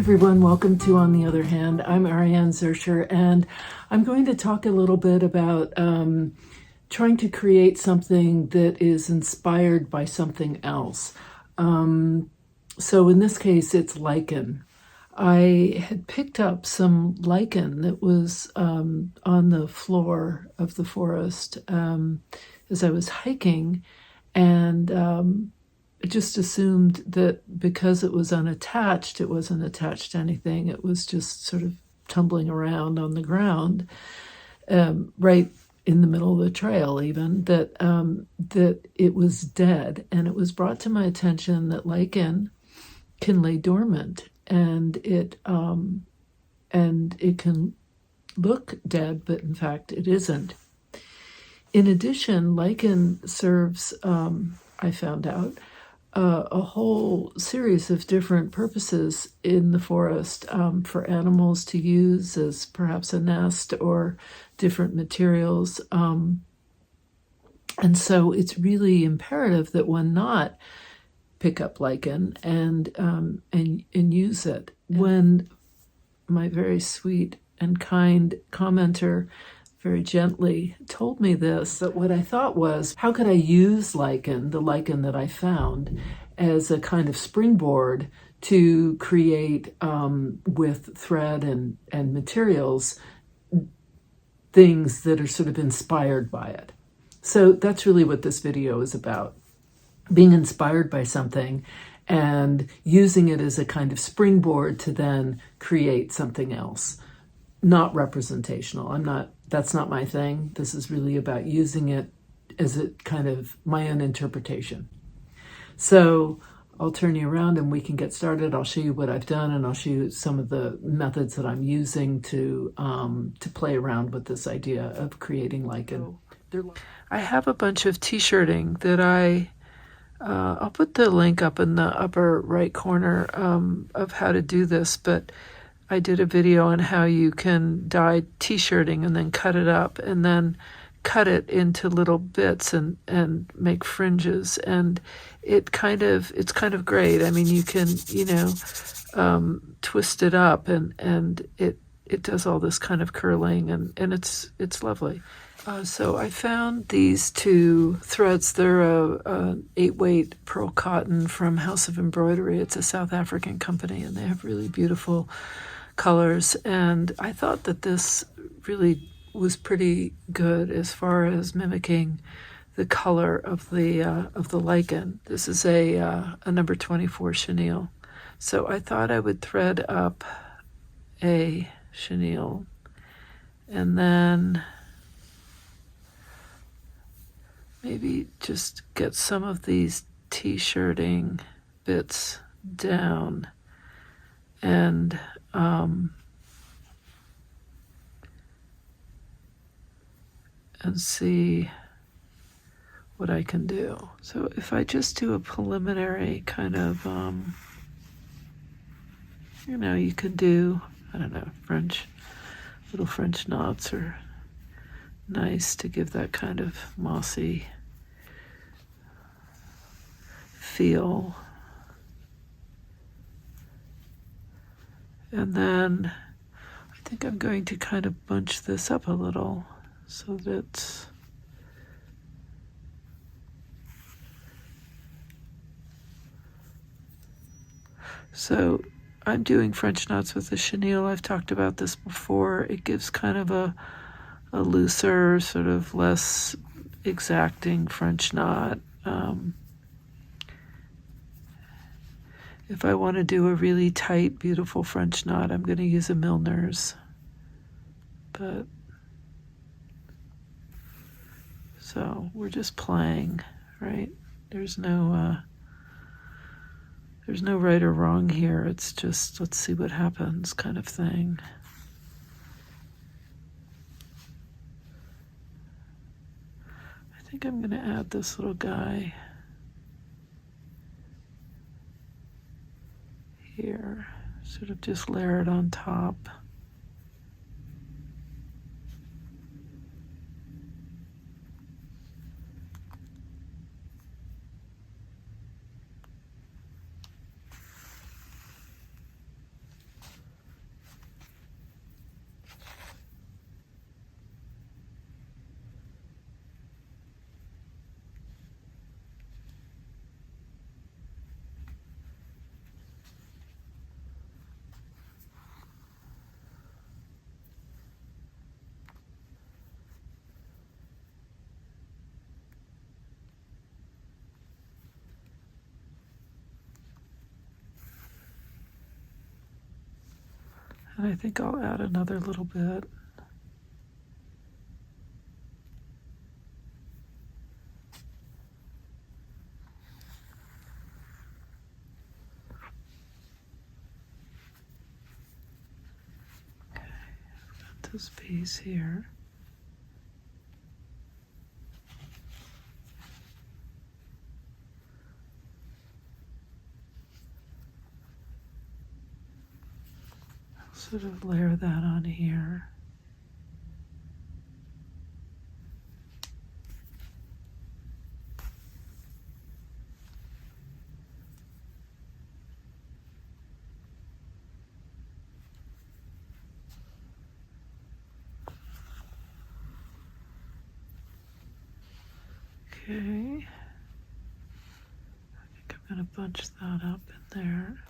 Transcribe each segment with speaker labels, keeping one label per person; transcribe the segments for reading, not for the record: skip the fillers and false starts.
Speaker 1: everyone, welcome to On the Other Hand. I'm Ariane Zurcher, and I'm going to talk a little bit about trying to create something that is inspired by something else. So in this case, it's lichen. I had picked up some lichen that was on the floor of the forest as I was hiking, and I just assumed that because it was unattached, it wasn't attached to anything. It was just sort of tumbling around on the ground, right in the middle of the trail even, that it was dead. And it was brought to my attention that lichen can lay dormant, and it can look dead, but in fact it isn't. In addition, lichen serves, I found out, a whole series of different purposes in the forest, for animals to use as perhaps a nest or different materials. And so it's really imperative that one not pick up lichen and use it. When my very sweet and kind commenter very gently told me this, that what I thought was, how could I use lichen, the lichen that I found, as a kind of springboard to create with thread and materials things that are sort of inspired by it. So that's really what this video is about, being inspired by something and using it as a kind of springboard to then create something else. Not representational. That's not my thing. This is really about using it as a kind of my own interpretation. So I'll turn you around and we can get started. I'll show you what I've done, and I'll show you some of the methods that I'm using to play around with this idea of creating lichen. I have a bunch of t-shirting that I'll put the link up in the upper right corner of how to do this, but I did a video on how you can dye t-shirting and then cut it up and then cut it into little bits and make fringes, and it's kind of great. I mean, you can twist it up and it does all this kind of curling, and it's lovely. So I found these two threads. They're a 8-weight pearl cotton from House of Embroidery. It's a South African company, and they have really beautiful colors. And I thought that this really was pretty good as far as mimicking the color of the lichen. This is a number 24 chenille. So I thought I would thread up a chenille and then maybe just get some of these t-shirting bits down and see what I can do. So if I just do a preliminary kind of, you could do, I don't know, little French knots are nice to give that kind of mossy feel. And then I think I'm going to kind of bunch this up a little so that I'm doing French knots with the chenille. I've talked about this before. It gives kind of a looser, sort of less exacting French knot. If I want to do a really tight, beautiful French knot, I'm going to use a Milner's. But so we're just playing, right? There's no right or wrong here. It's just, let's see what happens kind of thing. I think I'm going to add this little guy here, sort of just layer it on top. And I think I'll add another little bit. Okay, I've got this piece here. Sort of layer that on here. Okay. I think I'm going to bunch that up in there.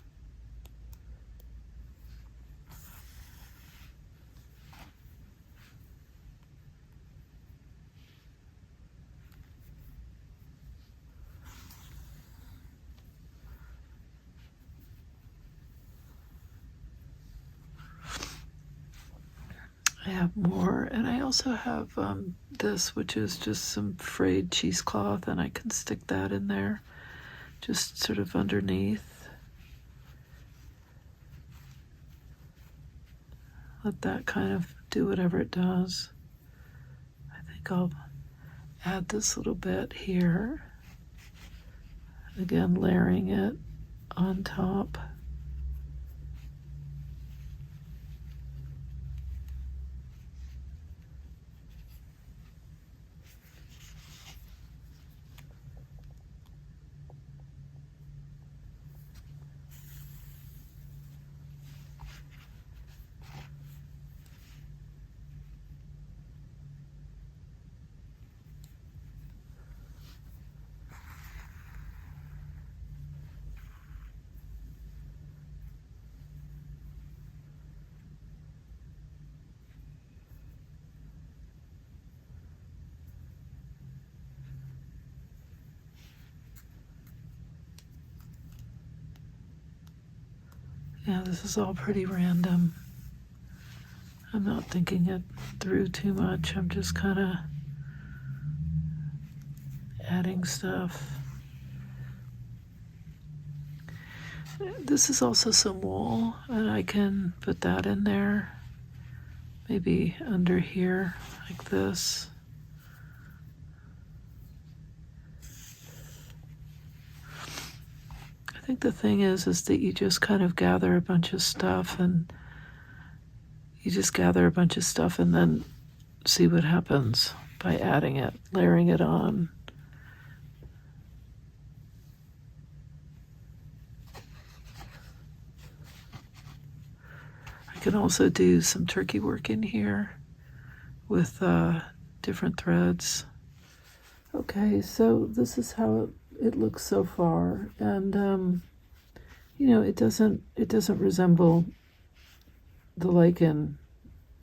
Speaker 1: I have more, and I also have this, which is just some frayed cheesecloth, and I can stick that in there, just sort of underneath. Let that kind of do whatever it does. I think I'll add this little bit here. Again, layering it on top. Yeah, this is all pretty random. I'm not thinking it through too much. I'm just kind of adding stuff. This is also some wool, and I can put that in there, maybe under here, like this. I think the thing is that you just kind of gather a bunch of stuff, and you just gather a bunch of stuff and then see what happens by adding it, layering it on. I can also do some turkey work in here with different threads. Okay, so this is how it looks so far, and you know, it doesn't resemble the lichen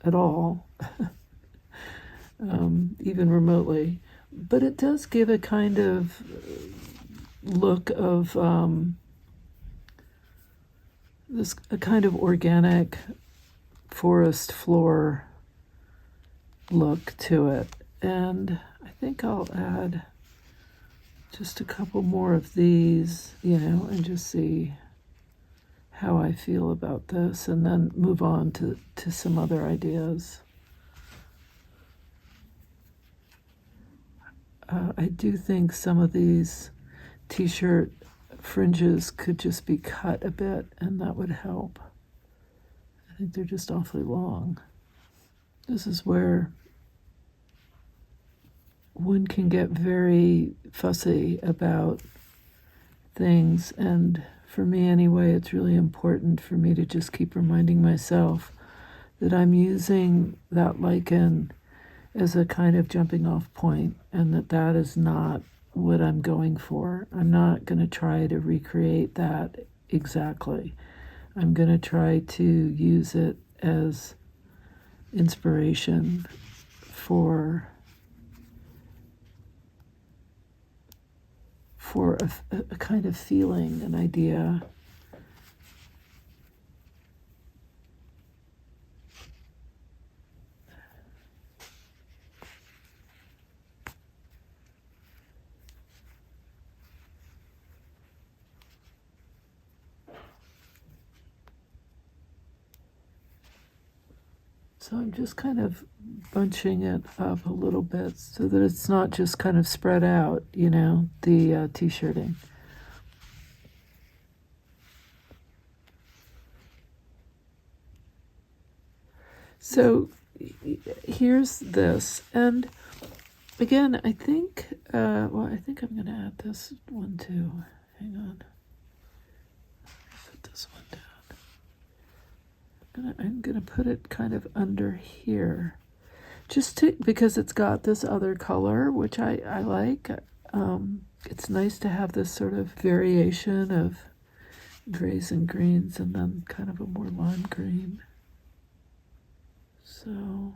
Speaker 1: at all, even remotely, but it does give a kind of look of a kind of organic forest floor look to it. And I think I'll add just a couple more of these, you know, and just see how I feel about this, and then move on to some other ideas. I do think some of these t-shirt fringes could just be cut a bit, and that would help. I think they're just awfully long. This is where one can get very fussy about things, and for me anyway, it's really important for me to just keep reminding myself that I'm using that lichen as a kind of jumping off point, and that is not what I'm going for. I'm not going to try to recreate that exactly. I'm going to try to use it as inspiration for a kind of feeling, an idea. So I'm just kind of bunching it up a little bit so that it's not just kind of spread out, you know, the t-shirting. So here's this, and again, I think, I think I'm going to add this one too. Hang on. Put this one down. I'm gonna put it kind of under here, just because it's got this other color, which I like. It's nice to have this sort of variation of grays and greens, and then kind of a more lime green. So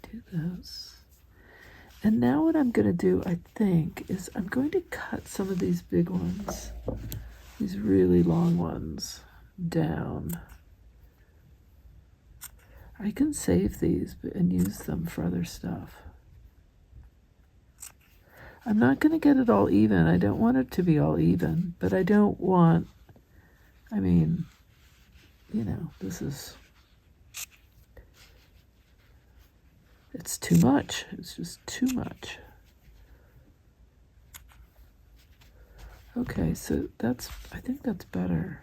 Speaker 1: do this. And now what I'm going to do, I think, is I'm going to cut some of these big ones, these really long ones, down. I can save these and use them for other stuff. I'm not going to get it all even. I don't want it to be all even, but I don't want, I mean, you know, this is, it's too much. It's just too much. Okay, so I think that's better.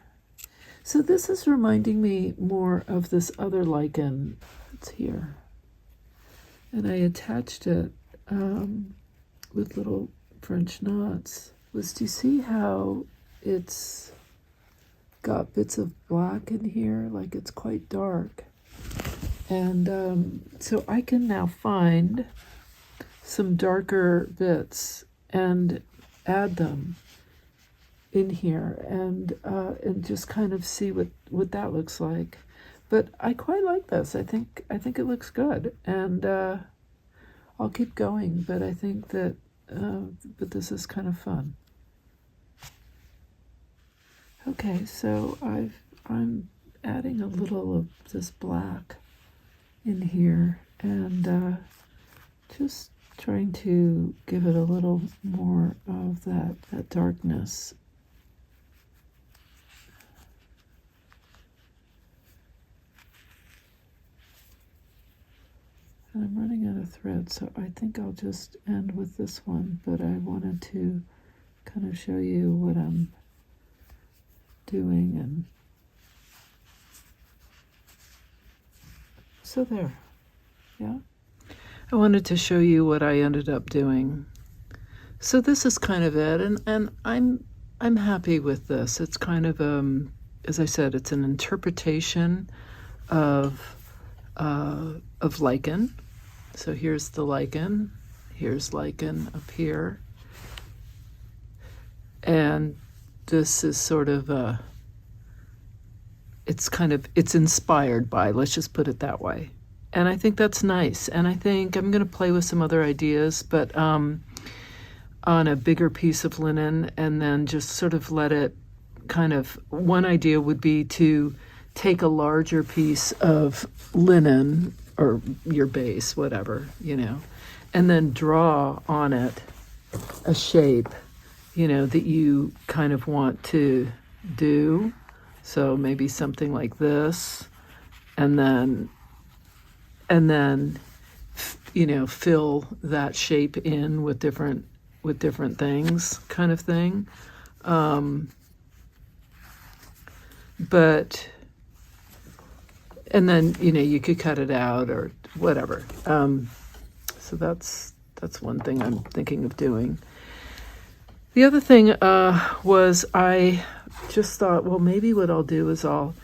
Speaker 1: So this is reminding me more of this other lichen that's here. And I attached it with little French knots. Do you see how it's got bits of black in here? Like it's quite dark. And so I can now find some darker bits and add them in here and just kind of see what that looks like. But I quite like this. I think it looks good, and I'll keep going. But I think that but this is kind of fun. Okay, so I'm adding a little of this black in here, and just trying to give it a little more of that darkness. And I'm running out of thread, so I think I'll just end with this one, but I wanted to kind of show you what I'm doing, and so there, yeah. I wanted to show you what I ended up doing. So this is kind of it, and I'm happy with this. It's kind of as I said, it's an interpretation of lichen. So here's the lichen. Here's lichen up here, and this is sort of it's inspired by, let's just put it that way. And I think that's nice. And I think I'm going to play with some other ideas, but on a bigger piece of linen, and then just sort of let it kind of, one idea would be to take a larger piece of linen or your base, whatever, you know, and then draw on it a shape, you know, that you kind of want to do. So maybe something like this, and then, you know, fill that shape in with different things, kind of thing. But, and then, you know, you could cut it out or whatever. So that's one thing I'm thinking of doing. The other thing was I just thought, well, maybe what I'll do is I'll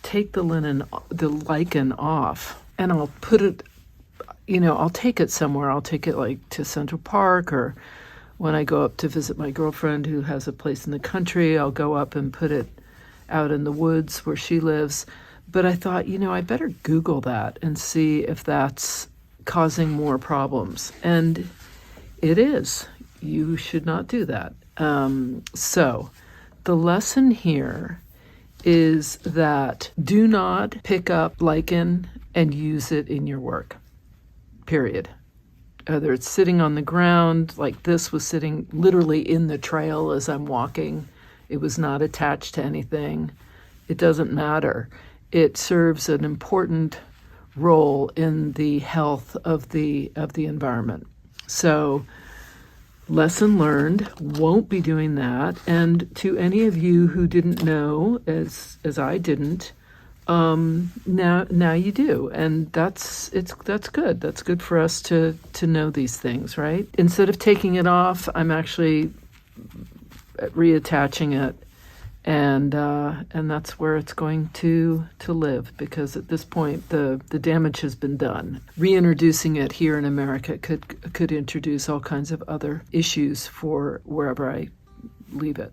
Speaker 1: take the lichen off, and I'll put it, you know, I'll take it somewhere. I'll take it like to Central Park, or when I go up to visit my girlfriend who has a place in the country, I'll go up and put it out in the woods where she lives. But I thought, you know, I better Google that and see if that's causing more problems. And it is. You should not do that. So the lesson here is that do not pick up lichen and use it in your work, period. Whether it's sitting on the ground, like this was sitting literally in the trail as I'm walking. It was not attached to anything. It doesn't matter. it serves an important role in the health of the environment. So, lesson learned, won't be doing that. And to any of you who didn't know, as I didn't, now you do, and that's good. That's good for us to know these things, right? Instead of taking it off, I'm actually reattaching it, and that's where it's going to live, because at this point the damage has been done. Reintroducing it here in America could introduce all kinds of other issues for wherever I leave it.